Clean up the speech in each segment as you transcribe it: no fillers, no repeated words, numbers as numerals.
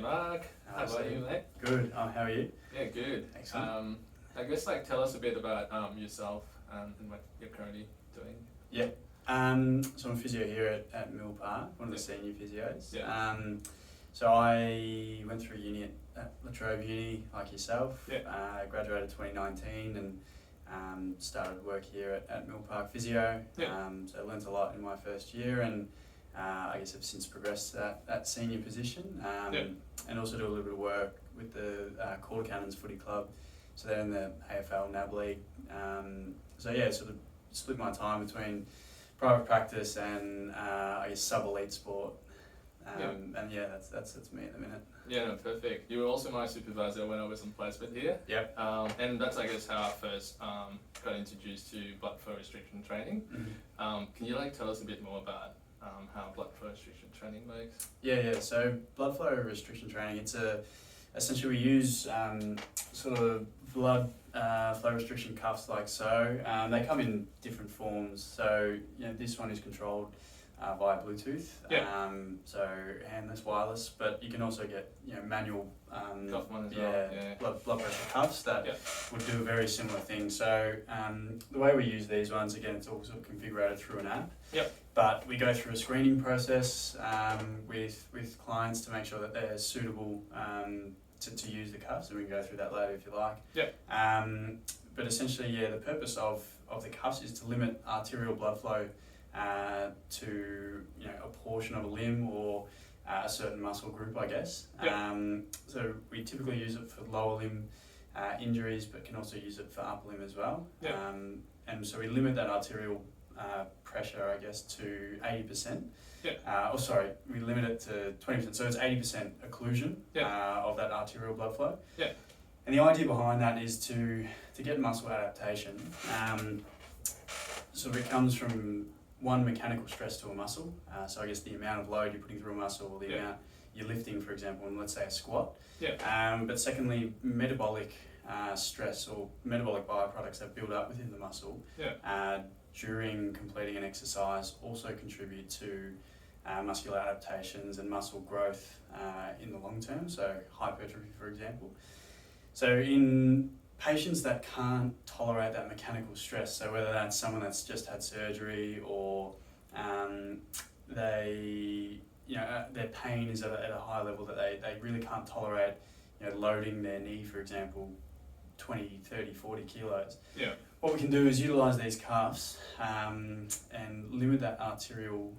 Mark. How are you, mate? Good. How are you? Yeah, good. Excellent. I guess tell us a bit about yourself and what you're currently doing. Yeah. So I'm a physio here at Mill Park, one of the senior physios. Yeah. So I went through uni at La Trobe Uni, like yourself. Yeah. Graduated 2019 and started work here at Mill Park Physio. Yeah. So I learnt a lot in my first year and I guess I've since progressed to that senior position. And also do a little bit of work with the Quarter Cannons Footy Club. So they're in the AFL NAB League. Sort of split my time between private practice and I guess sub-elite sport. And that's me at the minute. Yeah, no, perfect. You were also my supervisor when I was on placement here. Yep. And that's, I guess, how I first got introduced to blood flow restriction training. Mm-hmm. Can you tell us a bit more about how blood flow restriction training works? Yeah. So blood flow restriction training, essentially we use sort of blood flow restriction cuffs like so. They come in different forms. So this one is controlled via Bluetooth. Yeah. So handless, wireless, but you can also get manual Cuff one as well. Yeah. blood pressure cuffs that would do a very similar thing. So the way we use these ones, again, it's all sort of configured through an app. Yep. But we go through a screening process with clients to make sure that they're suitable to use the cuffs, and we can go through that later if you like. Yep. But essentially, the purpose of the cuffs is to limit arterial blood flow to a portion of a limb or a certain muscle group, I guess. Yep. So we typically use it for lower limb injuries, but can also use it for upper limb as well. Yep. And so we limit that arterial pressure, I guess, to 80%. We limit it to 20%, so it's 80% occlusion of that arterial blood flow. Yeah. And the idea behind that is to get muscle adaptation. So it comes from one, mechanical stress to a muscle. So I guess the amount of load you're putting through a muscle, or the amount you're lifting, for example, in let's say a squat. But secondly, metabolic stress or metabolic byproducts that build up within the muscle during completing an exercise also contribute to muscular adaptations and muscle growth in the long term, so hypertrophy, for example. So in patients that can't tolerate that mechanical stress, so whether that's someone that's just had surgery or their pain is at a high level that they really can't tolerate, loading their knee, for example, 20, 30, 40 kilos. Yeah. What we can do is utilise these cuffs and limit that arterial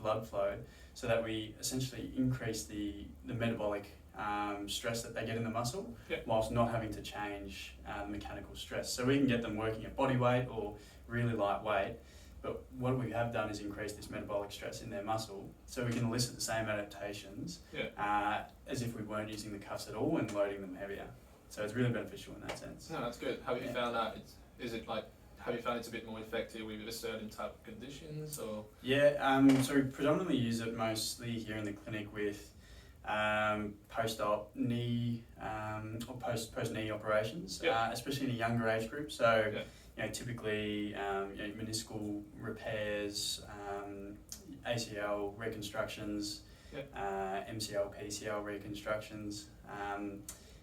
blood flow so that we essentially increase the metabolic stress that they get in the muscle whilst not having to change mechanical stress. So we can get them working at body weight or really light weight, but what we have done is increase this metabolic stress in their muscle so we can elicit the same adaptations as if we weren't using the cuffs at all and loading them heavier. So it's really beneficial in that sense. No, that's good. Have you found out have you found it's a bit more effective with a certain type of conditions, or? So we predominantly use it mostly here in the clinic with post-op knee or post-knee operations, especially in a younger age group. So typically meniscal repairs, ACL reconstructions, MCL, PCL reconstructions.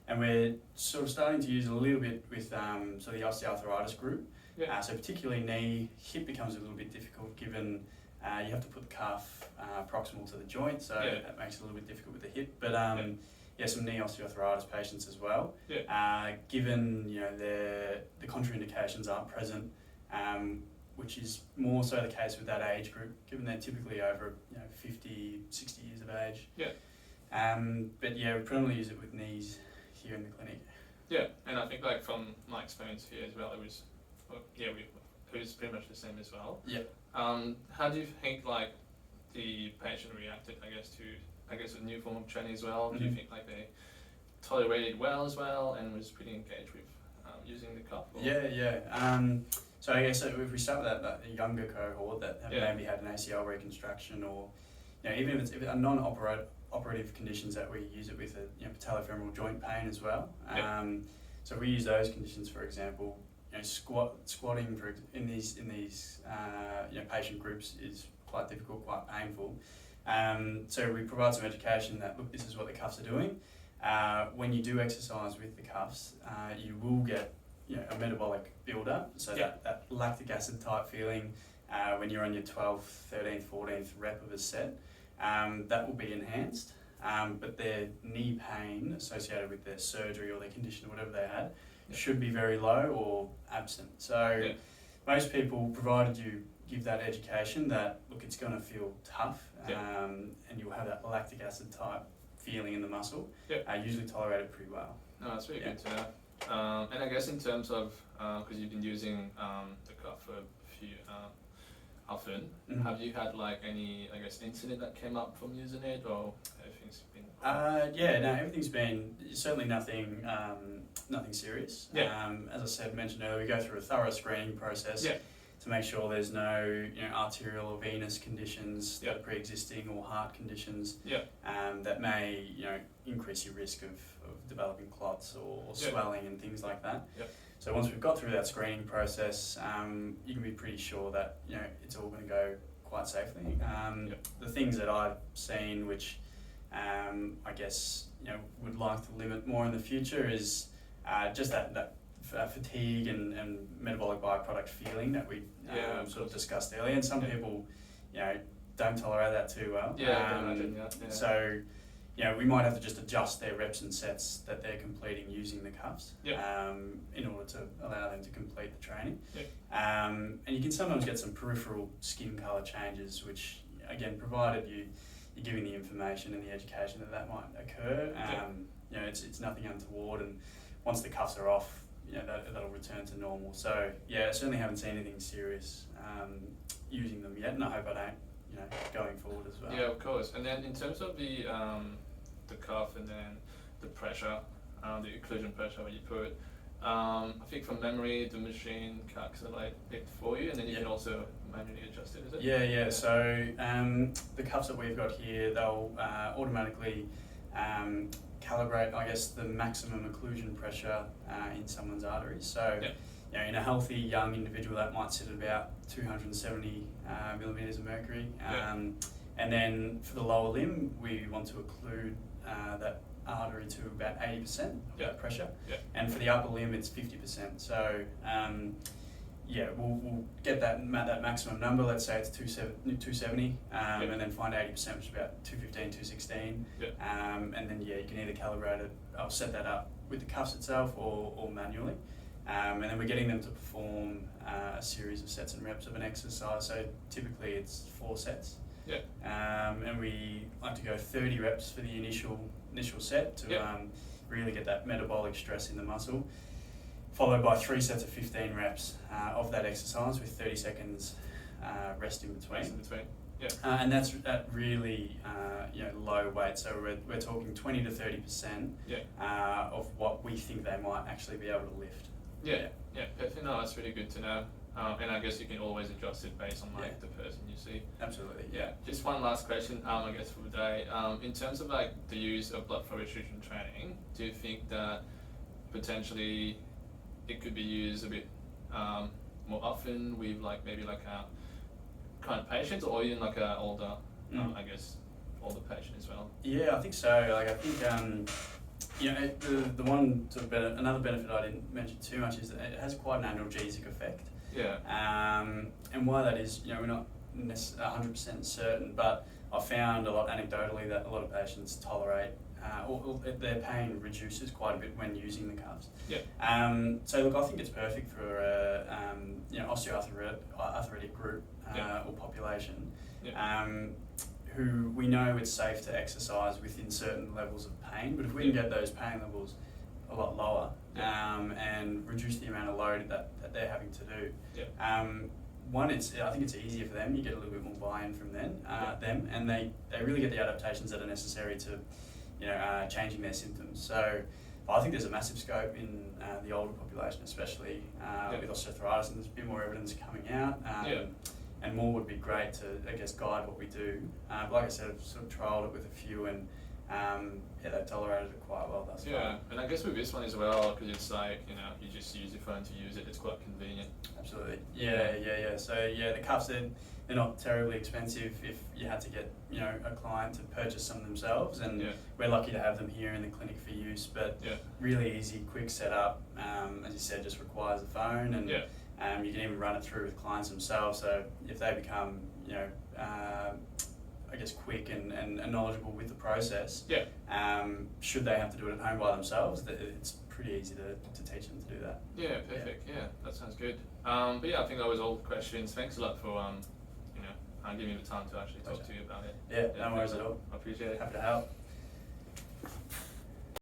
And we're sort of starting to use it a little bit with the osteoarthritis group. So particularly knee, hip becomes a little bit difficult given you have to put the cuff proximal to the joint, so that makes it a little bit difficult with the hip. But some knee osteoarthritis patients as well. Given the contraindications aren't present, which is more so the case with that age group, given they're typically over 50, 60 years of age. But we predominantly use it with knees here in the clinic. And I think from my experience here as well, it was pretty much the same as well. How do you think the patient reacted, I guess a new form of training as well? Do you think they tolerated well as well and was pretty engaged with using the cuff? Or? So I guess if we start with that younger cohort that have maybe had an ACL reconstruction, or even if it's a non-operative conditions that we use it with, patellofemoral joint pain as well. So we use those conditions, for example. Squatting in these patient groups is quite difficult, quite painful. So we provide some education that, look, this is what the cuffs are doing. When you do exercise with the cuffs, you will get a metabolic build-up, so that lactic acid type feeling when you're on your 12th, 13th, 14th rep of a set, that will be enhanced. But their knee pain associated with their surgery or their condition or whatever they had should be very low or absent. So most people, provided you give that education that, look, it's going to feel tough and you'll have that lactic acid type feeling in the muscle, usually tolerate it pretty well. No, that's really good to know. And I guess in terms of, because you've been using the cuff for a few often, have you had like any, I guess, incident that came up from using it, or everything's been? Everything's been certainly nothing serious. As I mentioned earlier, we go through a thorough screening process to make sure there's no arterial or venous conditions that are pre-existing or heart conditions that may increase your risk of developing clots or swelling and things like that. So once we've got through that screening process, you can be pretty sure that it's all going to go quite safely. The things that I've seen, which I guess would like to limit more in the future, is just that fatigue and metabolic byproduct feeling that we sort of discussed earlier. And some people, don't tolerate that too well. So, we might have to just adjust their reps and sets that they're completing using the cuffs in order to allow them to complete the training. And you can sometimes get some peripheral skin colour changes, which, again, provided you're giving the information and the education that might occur, it's nothing untoward. And once the cuffs are off, that'll return to normal. So, I certainly haven't seen anything serious using them yet, and I hope I don't, going forward as well. Yeah, of course. And then in terms of the cuff and then the pressure, the occlusion pressure when you put, I think from memory, the machine calculates it for you, and then you can also manually adjust it, is it? So the cuffs that we've got here, they'll automatically calibrate, I guess, the maximum occlusion pressure in someone's arteries. So, in a healthy young individual, that might sit at about 270 millimeters of mercury. And then for the lower limb, we want to occlude that artery to about 80% of that pressure. And for the upper limb, it's 50%. So, we'll get that maximum number. Let's say it's 270, and then find 80%, which is about 215, 216. And then you can either calibrate it. I'll set that up with the cuffs itself or manually. And then we're getting them to perform a series of sets and reps of an exercise. So typically it's 4 sets. And we like to go 30 reps for the initial set to really get that metabolic stress in the muscle, followed by 3 sets of 15 reps of that exercise with 30 seconds rest in between. And that's at really low weight. So we're talking 20 to 30% of what we think they might actually be able to lift. Perfect. No, that's really good to know. And I guess you can always adjust it based on the person you see. Absolutely. Just one last question, I guess for the day. In terms of like the use of blood flow restriction training, do you think that potentially it could be used a bit more often with like maybe like a kind of patients, or even like a older, I guess, older patient as well? Yeah, I think so. Like I think the one sort of another benefit I didn't mention too much is that it has quite an analgesic effect. And why that is, we're not 100% certain, but I found a lot anecdotally that a lot of patients tolerate or their pain reduces quite a bit when using the cuffs. So look, I think it's perfect for osteoarthritic group or population who we know it's safe to exercise within certain levels of pain, but if we can get those pain levels a lot lower and reduce the amount of load that they're having to do. One, I think it's easier for them. You get a little bit more buy-in from them, and they really get the adaptations that are necessary to changing their symptoms. So I think there's a massive scope in the older population, especially with osteoarthritis, and there's a bit more evidence coming out. And more would be great to, I guess, guide what we do. Like I said, I've sort of trialled it with a few, and they've tolerated it quite well thus far. And I guess with this one as well, because it's like, you just use your phone to use it, it's quite convenient. Absolutely. So the cuffs, they're not terribly expensive if you had to get, you know, a client to purchase some themselves, and we're lucky to have them here in the clinic for use. But really easy, quick setup. As you said, just requires a phone, and you can even run it through with clients themselves. So if they become, you know, I guess quick and knowledgeable with the process, should they have to do it at home by themselves, it's pretty easy to teach them to do that. Yeah, perfect. Yeah, that sounds good. But yeah, I think that was all the questions. Thanks a lot for you know, giving me the time to actually talk to you about it. Yeah, no worries at all. I appreciate it. Happy to help.